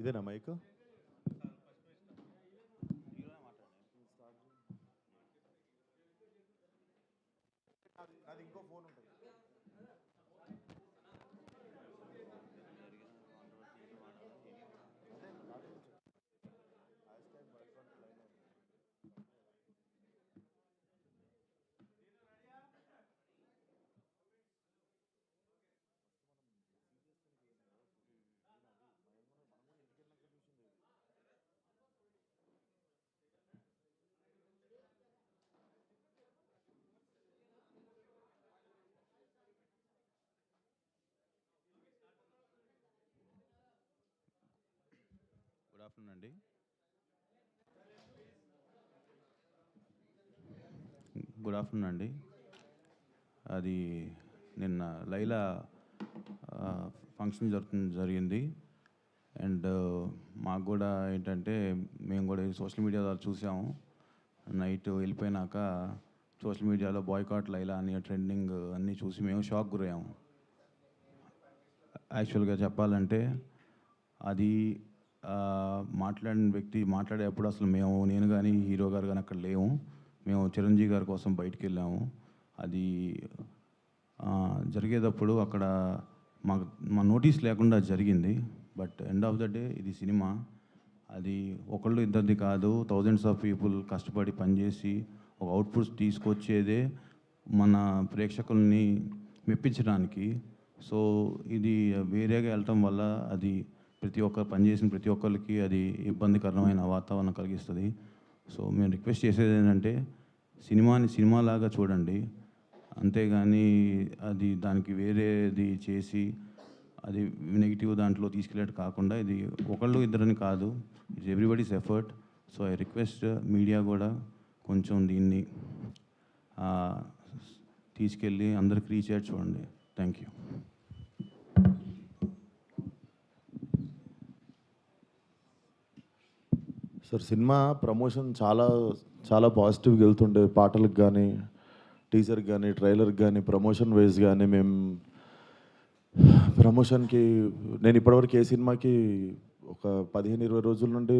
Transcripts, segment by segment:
ఇదేనా మైక్? నాది ఇంకో ఫోన్ ఉంటుంది. గుడ్ ఆఫ్టర్నూన్ అండి. అది నిన్న లైలా ఫంక్షన్ జరిగింది. అండ్ మాకు కూడా ఏంటంటే మేము కూడా సోషల్ మీడియా ద్వారా చూసాము. నైట్ వెళ్ళిపోయినాక సోషల్ మీడియాలో బాయ్కాట్ లైలా అని ట్రెండింగ్ అన్నీ చూసి మేము షాక్ గురయ్యాము. యాక్చువల్గా చెప్పాలంటే అది మాట్లాడిన వ్యక్తి మాట్లాడేటప్పుడు అసలు నేను కానీ హీరో గారు కానీ అక్కడ లేము. మేము చిరంజీవి గారి కోసం బయటికి వెళ్ళాము. అది జరిగేటప్పుడు అక్కడ మా నోటీస్ లేకుండా జరిగింది. But end of the day ఇది సినిమా. అది ఒకళ్ళు ఇద్దరిది కాదు, థౌజండ్స్ ఆఫ్ పీపుల్ కష్టపడి పనిచేసి ఒక అవుట్పుట్స్ తీసుకొచ్చేదే మన ప్రేక్షకుల్ని మెప్పించడానికి. సో ఇది వేరేగా వెళ్ళటం వల్ల అది పనిచేసిన ప్రతి ఒక్కరికి అది ఇబ్బందికరమైన వాతావరణం కలిగిస్తుంది. సో మేము రిక్వెస్ట్ చేసేది ఏంటంటే సినిమాని సినిమాలాగా చూడండి, అంతేగాని అది దానికి వేరేది చేసి అది నెగిటివ్ దాంట్లో తీసుకెళ్ళేట్టు కాకుండా ఇది ఒకళ్ళు ఇద్దరని కాదు, it's everybody's effort. So I request media కూడా కొంచెం దీన్ని తీసుకెళ్ళి అందరికి రీచ్ అయ్యేట్టు చూడండి. Thank you. Sir, cinema promotion చాలా చాలా పాజిటివ్గా వెళ్తుండే. పాటలకు కానీ, టీజర్కి కానీ, ట్రైలర్కి కానీ, ప్రమోషన్ వైజ్ కానీ మేము ప్రమోషన్కి నేను ఇప్పటివరకు ఏ సినిమాకి ఒక 15-20 రోజుల నుండి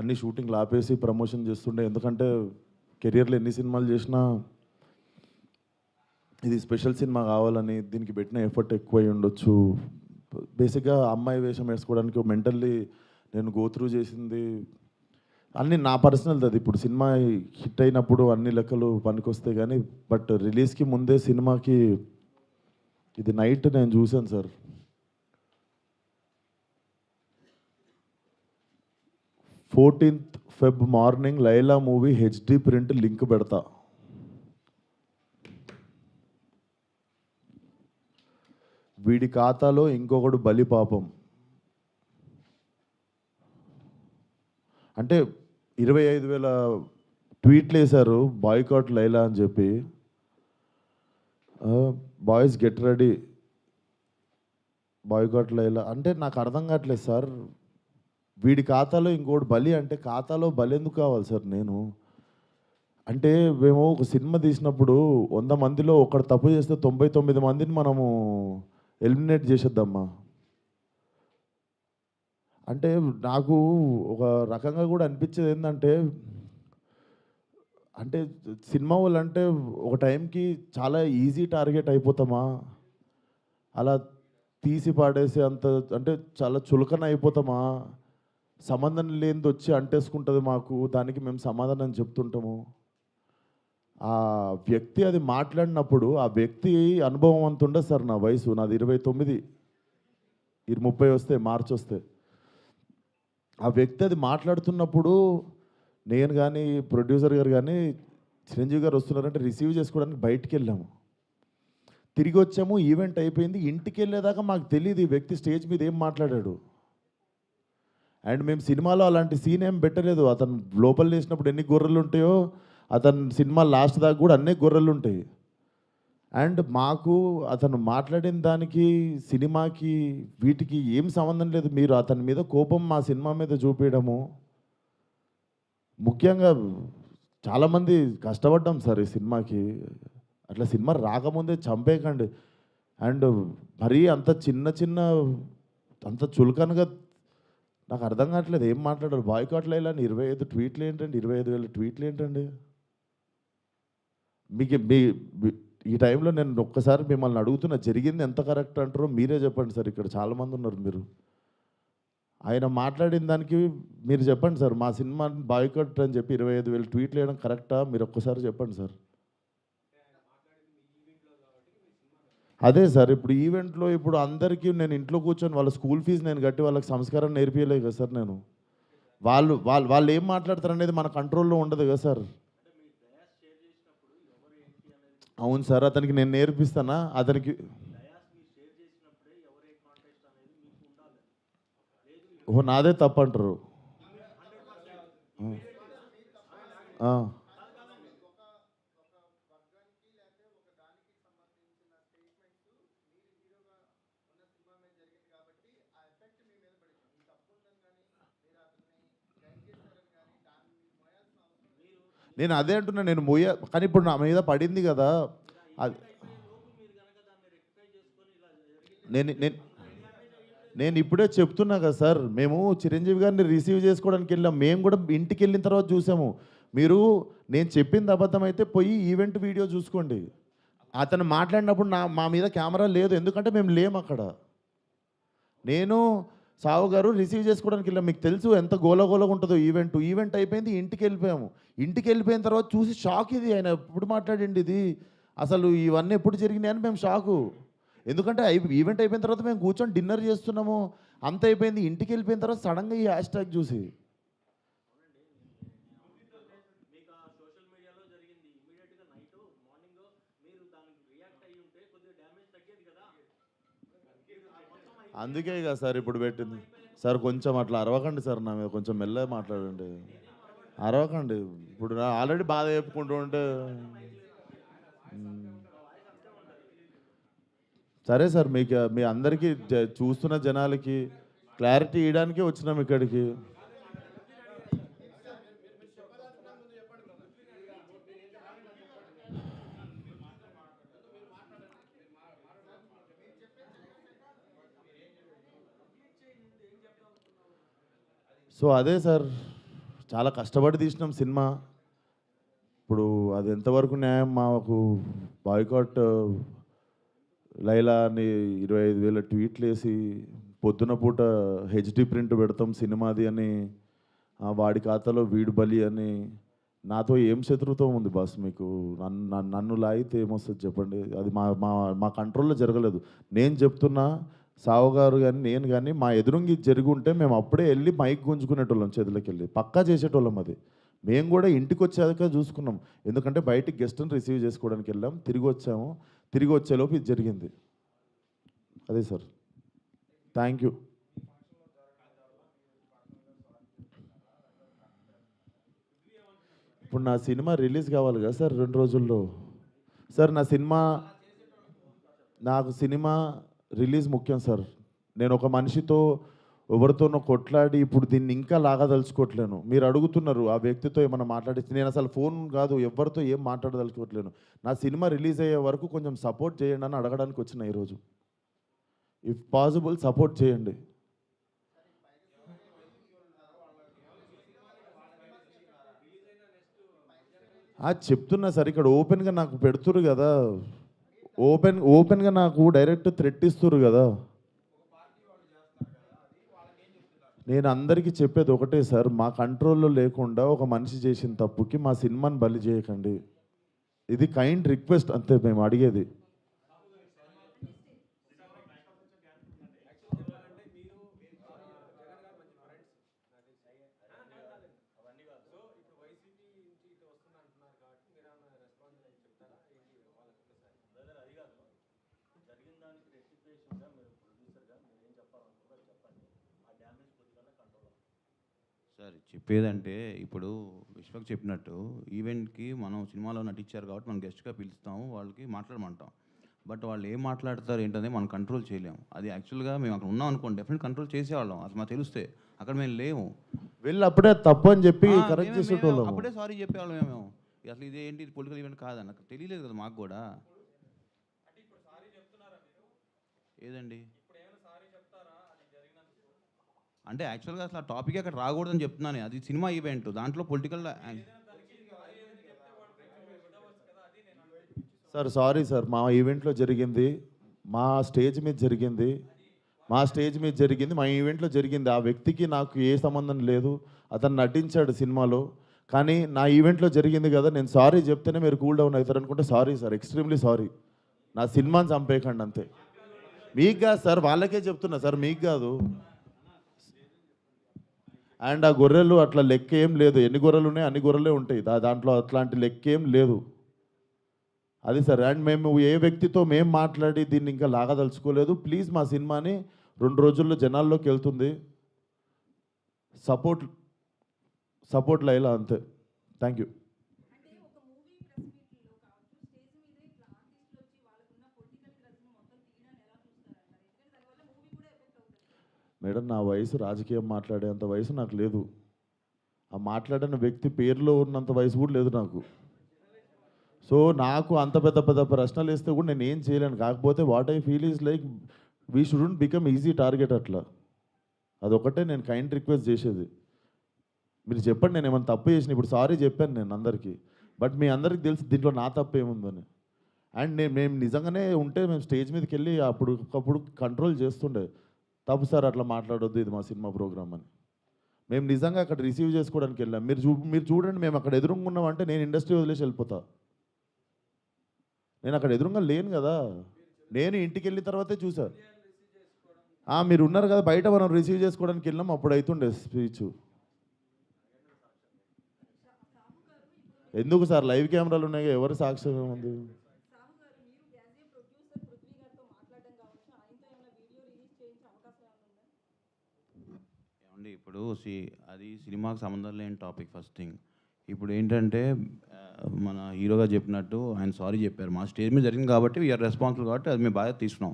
అన్ని షూటింగ్లు ఆపేసి ప్రమోషన్ చేస్తుండే. ఎందుకంటే కెరియర్లో ఎన్ని సినిమాలు చేసినా ఇది స్పెషల్ సినిమా కావాలని దీనికి పెట్టిన ఎఫర్ట్ ఎక్కువై ఉండొచ్చు. బేసిక్గా అమ్మాయి వేషం వేసుకోవడానికి మెంటల్లీ నేను గోత్రూ చేసింది అన్నీ నా పర్సనల్ది. అది ఇప్పుడు సినిమా హిట్ అయినప్పుడు అన్ని లెక్కలు పనికొస్తాయి కానీ, బట్ రిలీజ్కి ముందే సినిమాకి ఇది నైట్ నేను చూశాను sir. 14th Feb morning Laila movie HD print link పెడతా. వీడి ఖాతాలో ఇంకొకడు బలి పాపం. అంటే 25,000 ట్వీట్లు వేశారు బాయ్కాట్ లైలా అని చెప్పి. Boys get ready, boycott Laila అంటే నాకు అర్థం కావట్లేదు సార్. వీడి ఖాతాలో ఇంకోటి బలి అంటే ఖాతాలో బలి ఎందుకు కావాలి సార్? నేను అంటే మేము ఒక సినిమా తీసినప్పుడు 100 మందిలో ఒకడు తప్పు చేస్తే 99 మందిని మనము ఎలిమినేట్ చేసేద్దామా? అంటే నాకు ఒక రకంగా కూడా అనిపించేది ఏంటంటే, అంటే సినిమా వాళ్ళు అంటే ఒక టైంకి చాలా ఈజీ టార్గెట్ అయిపోతామా? అలా తీసి పాడేసి అంత అంటే చాలా చులకన అయిపోతామా? సంబంధం లేనిది వచ్చి అంటేసుకుంటుంది మాకు, దానికి మేము సమాధానం చెప్తుంటాము. ఆ వ్యక్తి అది మాట్లాడినప్పుడు ఆ వ్యక్తి అనుభవం అంత ఉండదు సార్. నా వయసు నాది 29, 30 వస్తే మార్చి వస్తే. ఆ వ్యక్తి అది మాట్లాడుతున్నప్పుడు నేను కానీ ప్రొడ్యూసర్ గారు కానీ చిరంజీవి గారు వస్తున్నారంటే రిసీవ్ చేసుకోవడానికి బయటికి వెళ్ళాము. తిరిగి వచ్చాము, ఈవెంట్ అయిపోయింది. ఇంటికి వెళ్ళేదాకా మాకు తెలియదు ఈ వ్యక్తి స్టేజ్ మీద ఏం మాట్లాడాడు. అండ్ మేము సినిమాలో అలాంటి సీన్ ఏం పెట్టలేదు. అతను లోపల వేసినప్పుడు ఎన్ని గొర్రెలు ఉంటాయో అతను సినిమా లాస్ట్ దాకా కూడా అన్నీ గొర్రెలు ఉంటాయి. అండ్ మాకు అతను మాట్లాడిన దానికి సినిమాకి వీటికి ఏం సంబంధం లేదు. మీరు అతని మీద కోపం మా సినిమా మీద చూపించడము. ముఖ్యంగా చాలామంది కష్టపడ్డాం సార్ ఈ సినిమాకి. అట్లా సినిమా రాకముందే చంపేయకండి. అండ్ మరీ అంత చిన్న అంత చులకనగా నాకు అర్థం కావట్లేదు ఏం మాట్లాడారు. బాయ్కాట్లు వేయాలని 25 ట్వీట్లు ఏంటండి, 25,000 ట్వీట్లు ఏంటండి? మీకు ఈ టైంలో నేను ఒక్కసారి మిమ్మల్ని అడుగుతున్నా, జరిగింది ఎంత కరెక్ట్ అంటారో మీరే చెప్పండి సార్. ఇక్కడ చాలామంది ఉన్నారు మీరు. ఆయన మాట్లాడిన దానికి మీరు చెప్పండి సార్. మా సినిమా బాయ్కాట్ అని చెప్పి 25,000 ట్వీట్లు వేయడం కరెక్టా? మీరు ఒక్కసారి చెప్పండి సార్. అదే సార్, ఇప్పుడు ఈవెంట్లో ఇప్పుడు అందరికీ నేను ఇంట్లో కూర్చొని వాళ్ళ స్కూల్ ఫీజు నేను కట్టి వాళ్ళకి సంస్కారం నేర్పించలేదు కదా సార్ నేను. వాళ్ళు ఏం మాట్లాడతారు అనేది మన కంట్రోల్లో ఉండదు కదా సార్. అవును సార్, అతనికి నేను నేర్పిస్తానా అతనికి? ఓ నాదే తప్పు అంటారు. ఆ. నేను అదే అంటున్నా, నేను కానీ ఇప్పుడు నా మీద పడింది కదా. అది నేను నేను నేను ఇప్పుడే చెప్తున్నా కదా సార్. మేము చిరంజీవి గారిని రిసీవ్ చేసుకోవడానికి వెళ్ళాం. మేము కూడా ఇంటికి వెళ్ళిన తర్వాత చూసాము. మీరు నేను చెప్పింది అబద్ధం అయితే పోయి ఈవెంట్ వీడియో చూసుకోండి. అతను మాట్లాడినప్పుడు మా మీద కెమెరా లేదు, ఎందుకంటే మేము లేము అక్కడ. నేను సావు గారు రిసీవ్ చేసుకోవడానికి వెళ్ళాం. మీకు తెలుసు ఎంత గోలగోలగా ఉంటుందో ఈవెంట్ అయిపోయింది, ఇంటికి వెళ్ళిపోయాము. ఇంటికి వెళ్ళిపోయిన తర్వాత చూసి షాక్. ఇది ఆయన ఎప్పుడు మాట్లాడండి, ఇది అసలు ఇవన్నీ ఎప్పుడు జరిగినాయి అని మేము షాకు. ఎందుకంటే ఈవెంట్ అయిపోయిన తర్వాత మేము కూర్చొని డిన్నర్ చేస్తున్నాము, అంత అయిపోయింది. ఇంటికి వెళ్ళిపోయిన తర్వాత సడన్గా ఈ హ్యాష్ ట్యాగ్ చూసి అందుకే కదా సార్ ఇప్పుడు పెట్టింది. సార్ కొంచెం అట్లా అరవకండి సార్, నా మీద కొంచెం మెల్లగా మాట్లాడండి. అరవకండి. ఇప్పుడు ఆల్రెడీ బాధ చెప్పుకుంటూ ఉంటే సరే సార్. మీ అందరికీ చూస్తున్న జనాలకి క్లారిటీ ఇవ్వడానికే వచ్చినాం ఇక్కడికి. సో అదే సార్, చాలా కష్టపడి తీసినాం సినిమా. ఇప్పుడు అది ఎంతవరకు న్యాయం? మాకు బాయ్కాట్ లైలా అని 25,000 ట్వీట్లు వేసి పొద్దున పూట హెచ్డి ప్రింట్ పెడతాం సినిమాది అని, వాడి ఖాతాలో వీడు బలి అని. నాతో ఏం శత్రుత్వం ఉంది బాస్ మీకు? నన్ను లాగితే ఏమొస్తుంది చెప్పండి? అది మా మా మా కంట్రోల్లో జరగలేదు. నేను చెప్తున్నా, సావు గారు కానీ నేను కానీ మా ఎదురుంగి జరిగి ఉంటే మేము అప్పుడే వెళ్ళి మైక్ గుంజుకునేటోళ్ళం, చేతులకి వెళ్ళి పక్కా చేసేటోళ్ళం. అది మేము కూడా ఇంటికి వచ్చాక చూసుకున్నాం. ఎందుకంటే బయటికి గెస్ట్ని రిసీవ్ చేసుకోవడానికి వెళ్ళాం, తిరిగి వచ్చాము. తిరిగి వచ్చేలోపు ఇది జరిగింది. అదే సార్. Thank you. ఇప్పుడు నా సినిమా రిలీజ్ కావాలి కదా సార్ 2 రోజుల్లో. సార్ నాకు సినిమా రిలీజ్ ముఖ్యం సార్. నేను ఒక మనిషితో ఎవరితోనో కొట్లాడి ఇప్పుడు దీన్ని ఇంకా లాగదలుచుకోవట్లేను. మీరు అడుగుతున్నారు ఆ వ్యక్తితో ఏమైనా మాట్లాడి, నేను అసలు ఫోన్ కాదు ఎవరితో ఏం మాట్లాడదలుచుకోవట్లేను. నా సినిమా రిలీజ్ అయ్యే వరకు కొంచెం సపోర్ట్ చేయండి అని అడగడానికి వచ్చిన ఈరోజు. ఇఫ్ పాసిబుల్ సపోర్ట్ చేయండి. చెప్తున్నా సార్, ఇక్కడ ఓపెన్గా నాకు పెడుతురు కదా, ఓపెన్గా నాకు డైరెక్ట్ థ్రెట్ ఇస్తురు కదా. నేను అందరికీ చెప్పేది ఒకటే సార్, మా కంట్రోల్లో లేకుండా ఒక మనిషి చేసిన తప్పుకి మా సినిమాని బలి చేయకండి. ఇది కైండ్ రిక్వెస్ట్ అంతే మేము అడిగేది. సార్ చెప్పేదంటే, ఇప్పుడు విశ్వక్ చెప్పినట్టు ఈవెంట్కి మనం సినిమాలో నటించారు కాబట్టి మనం గెస్ట్గా పిలుస్తాము, వాళ్ళకి మాట్లాడమంటాం. బట్ వాళ్ళు ఏం మాట్లాడతారు ఏంటనే మనం కంట్రోల్ చేయలేము. అది యాక్చువల్గా మేము అక్కడ ఉన్నాం అనుకోండి, డెఫినెట్ కంట్రోల్ చేసేవాళ్ళం. అసలు మాకు తెలిస్తే అక్కడ మేము లేము. వెళ్ళి అప్పుడే తప్పు అని చెప్పి కరెక్ట్ చేసేటోళ్ళం. అప్పుడే సారీ చెప్పేవాళ్ళం మేము. అసలు ఇదేంటి, ఇది పొలిటికల్ ఈవెంట్ కాదని నాకు తెలియలేదు కదా మాకు కూడా. ఏదండి అంటే యాక్చువల్గా అసలు ఆ టాపిక్ అక్కడ రాకూడదని చెప్తున్నాను. అది సినిమా ఈవెంట్, దాంట్లో పొలిటికల్. సార్ సారీ సార్, మా ఈవెంట్లో జరిగింది, మా స్టేజ్ మీద జరిగింది, మా ఈవెంట్లో జరిగింది. ఆ వ్యక్తికి నాకు ఏ సంబంధం లేదు. అతను నటించాడు సినిమాలో. కానీ నా ఈవెంట్లో జరిగింది కదా, నేను సారీ చెప్తేనే మీరు కూల్ డౌన్ అవుతారు అనుకుంటే సారీ సార్, ఎక్స్ట్రీమ్లీ సారీ. నా సినిమాని చంపేయకండి అంతే. మీకు కాదు సార్, వాళ్ళకే చెప్తున్నా సార్, మీకు కాదు. అండ్ ఆ గొర్రెలు అట్లా లెక్క ఏం లేదు. ఎన్ని గొర్రెలు ఉన్నాయి అన్ని గొర్రెలే ఉంటాయి. దాంట్లో అట్లాంటి లెక్క ఏం లేదు. అది సార్. అండ్ మేము ఏ వ్యక్తితో మేము మాట్లాడి దీన్ని ఇంకా లాగదలుచుకోలేదు. ప్లీజ్ మా సినిమాని 2 రోజుల్లో జనాల్లోకి వెళ్తుంది. సపోర్ట్ లైలా అంతే. Thank you. అంటే ఒక మూవీ ప్రెస్ మీట్లో కావచ్చు, స్టేజ్ మీద ఇట్లా ఆర్టిస్టులు వచ్చి వాళ్ళకున్న పొలిటికల్ గ్రజ్ని మొత్తం తీయడాన్ని ఎలా చూస్తారంటారు? ఎందుకంటే దానివల్ల మూవీ కూడా ఎఫెక్ట్ అవుతుంది. మేడం, నా వయసు రాజకీయం మాట్లాడేంత వయసు నాకు లేదు. ఆ మాట్లాడిన వ్యక్తి పేరులో ఉన్నంత వయసు కూడా లేదు నాకు. సో నాకు అంత పెద్ద పెద్ద ప్రశ్నలు వేస్తే కూడా నేను ఏం చేయలేను. కాకపోతే what I feel is like we shouldn't become easy target అట్లా. అదొకటే నేను కైండ్ రిక్వెస్ట్ చేసేది. మీరు చెప్పండి, నేను ఏమైనా తప్పు చేసిన. ఇప్పుడు సారీ చెప్పాను నేను అందరికీ, బట్ మీ అందరికీ తెలుసు దీంట్లో నా తప్పు ఏముందని. అండ్ మేము నిజంగానే ఉంటే మేము స్టేజ్ మీదకి వెళ్ళి ఒకప్పుడు కంట్రోల్ చేస్తుండే. తప్పు సార్, అట్లా మాట్లాడొద్దు, ఇది మా సినిమా ప్రోగ్రామ్ అని. మేము నిజంగా అక్కడ రిసీవ్ చేసుకోవడానికి వెళ్ళాం. మీరు చూడండి, మేము అక్కడ ఎదురుకున్నామంటే నేను ఇండస్ట్రీ వదిలేసి వెళ్ళిపోతా. నేను అక్కడ ఎదురుగా లేను కదా, నేను ఇంటికి వెళ్ళిన తర్వాతే చూసాను. మీరు ఉన్నారు కదా బయట, మనం రిసీవ్ చేసుకోవడానికి వెళ్ళాం, అప్పుడు అవుతుండే స్పీచ్. ఎందుకు సార్, లైవ్ కెమెరాలు ఉన్నాయి, ఎవరు సాక్ష్యం ఉంది? సాహు గారు, మీరు యాజ్ ఏ ప్రొడ్యూసర్ పృథ్వీ గారితో మాట్లాడడం కావచ్చు, ఆయనతో ఏమైనా వీడియో రిలీజ్ చేయించే అవకాశం ఏమైనా ఉందా? ఏమండి ఇప్పుడు అది సినిమాకి సంబంధం లేని టాపిక్ ఫస్ట్ థింగ్. ఇప్పుడు ఏంటంటే మన హీరోగా చెప్పినట్టు ఆయన సారీ చెప్పారు. మా స్టేజ్ మీద జరిగింది కాబట్టి వీఆర్ రెస్పాన్సిబుల్, కాబట్టి అది మేము బాగా తీసుకున్నాం.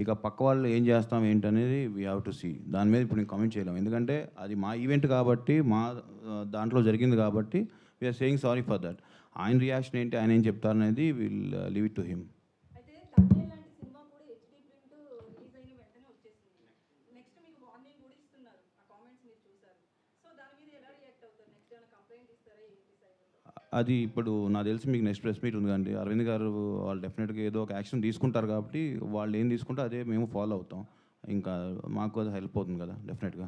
ఇక పక్క వాళ్ళు ఏం చేస్తాం ఏంటనేది వీ హ్యావ్ టు సీ. దాని మీద ఇప్పుడు నేను కామెంట్ చేయలేము, ఎందుకంటే అది మా ఈవెంట్ కాబట్టి, మా దాంట్లో జరిగింది కాబట్టి we are saying sorry for that. ఆయన రియాక్షన్ ఏంటి, ఆయన ఏం చెప్తారనేది will leave it to him. అయితే తమిళ లాంటి సినిమా కూడా హెచ్డీ ప్రింట్ రిలీజ్ అయిన వెంటనే వచ్చేసింది. నెక్స్ట్ మీకు వార్నింగ్ కూడా ఇస్తున్నారు. ఆ కామెంట్స్ మీరు చూసారు. సో దాని మీద ఎలా రియాక్ట్ అవుతారు? నెక్స్ట్ ఏమైనా కంప్లైంట్ ఇస్తారా? ఏంటి సైడ్? అది ఇప్పుడు నాకు తెలిసి మీకు నెక్స్ట్ ప్రెస్ మీట్ ఉంది కండి, అరవింద్ గారు వాళ్ళు డెఫినెట్గా ఏదో ఒక యాక్షన్ తీసుకుంటారు కాబట్టి వాళ్ళు ఏం తీసుకుంటే అదే మేము ఫాలో అవుతాం. ఇంకా మాకు అది హెల్ప్ అవుతుంది కదా డెఫినెట్గా.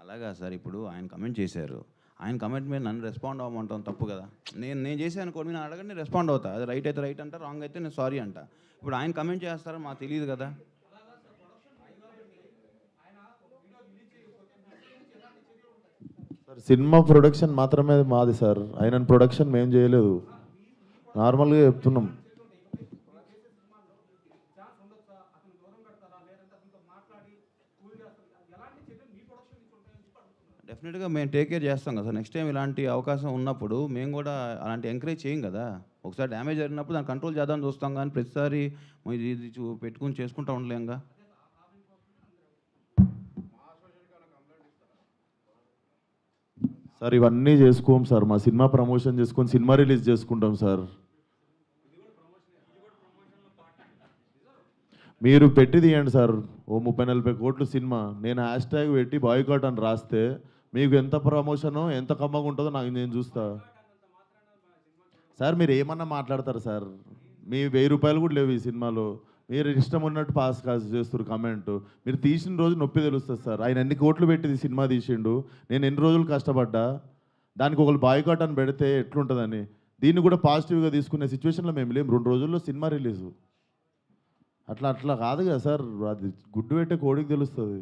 అలాగా సార్, ఇప్పుడు ఆయన కమెంట్ చేశారు. ఆయన కమెంట్ మీద నన్ను రెస్పాండ్ అవ్వమంటాం తప్పు కదా. నేను చేశాను కొన్ని నేను అడగండి, రెస్పాండ్ అవుతా. అది రైట్ అయితే రైట్ అంట, రాంగ్ అయితే నేను సారీ అంట. ఇప్పుడు ఆయన కమెంట్ చేస్తారో మాకు తెలియదు కదా. సార్ సినిమా ప్రొడక్షన్ మాత్రమే మాది సార్, ఆయన ప్రొడక్షన్ మేము చేయలేదు. నార్మల్గా చెప్తున్నాం. డెఫినెట్గా మేము టేక్ కేర్ చేస్తాం కదా సార్. నెక్స్ట్ టైం ఇలాంటి అవకాశం ఉన్నప్పుడు మేము కూడా అలాంటి ఎంకరేజ్ చేయం కదా. ఒకసారి డ్యామేజ్ జరిగినప్పుడు దాన్ని కంట్రోల్ చేద్దామని చూస్తాం, కానీ ప్రతిసారి ఇది పెట్టుకుని చేసుకుంటూ ఉండలేంగా. సార్ ఇవన్నీ చేసుకోం సార్, మా సినిమా ప్రమోషన్ చేసుకొని సినిమా రిలీజ్ చేసుకుంటాం సార్. మీరు పెట్టి తీయండి సార్, ఓ 30-40 కోట్లు సినిమా, నేను హ్యాష్ ట్యాగ్ పెట్టి బాయ్కాట్ అని రాస్తే మీకు ఎంత ప్రమోషను ఎంత కమ్మగా ఉంటుందో నేను చూస్తా. సార్ మీరు ఏమన్నా మాట్లాడతారు సార్, మీ 1000 రూపాయలు కూడా లేవు ఈ సినిమాలో. మీరు ఇష్టం ఉన్నట్టు పాస్ చేస్తారు కమెంట్. మీరు తీసిన రోజు నొప్పి తెలుస్తుంది సార్. ఆయన ఎన్ని కోట్లు పెట్టి సినిమా తీసిండు, నేను ఎన్ని రోజులు కష్టపడ్డా, దానికి ఒకళ్ళు బాయ్కాట్ అని పెడితే ఎట్లుంటుందని. దీన్ని కూడా పాజిటివ్గా తీసుకునే సిచ్యువేషన్లో మేము లేము. 2 రోజుల్లో సినిమా రిలీజు. అట్లా కాదు కదా సార్, అది గుడ్డు పెట్టే కోడికి తెలుస్తుంది.